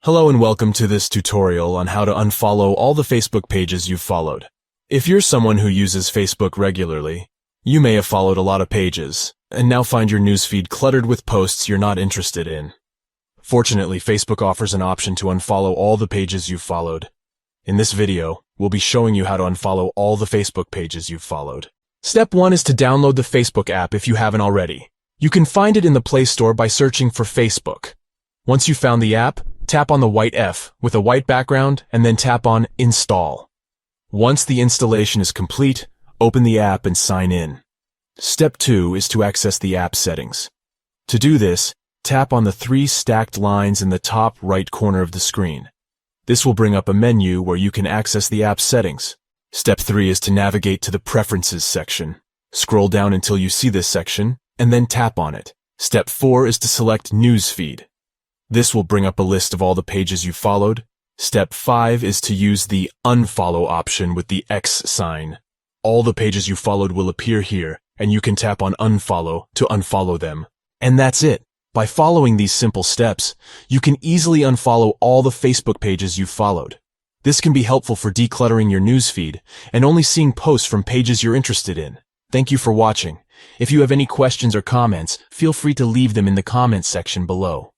Hello and welcome to this tutorial on how to unfollow all the Facebook pages you've followed. If you're someone who uses Facebook regularly, you may have followed a lot of pages, and now find your newsfeed cluttered with posts you're not interested in. Fortunately, Facebook offers an option to unfollow all the pages you've followed. In this video, we'll be showing you how to unfollow all the Facebook pages you've followed. Step 1 is to download the Facebook app if you haven't already. You can find it in the Play Store by searching for Facebook. Once you've found the app, tap on the white F with a white background and then tap on Install. Once the installation is complete, open the app and sign in. Step 2 is to access the app settings. To do this, tap on the 3 stacked lines in the top right corner of the screen. This will bring up a menu where you can access the app settings. Step 3 is to navigate to the Preferences section. Scroll down until you see this section, and then tap on it. Step 4 is to select Newsfeed. This will bring up a list of all the pages you followed. Step 5 is to use the Unfollow option with the X sign. All the pages you followed will appear here, and you can tap on Unfollow to unfollow them. And that's it. By following these simple steps, you can easily unfollow all the Facebook pages you've followed. This can be helpful for decluttering your newsfeed and only seeing posts from pages you're interested in. Thank you for watching. If you have any questions or comments, feel free to leave them in the comments section below.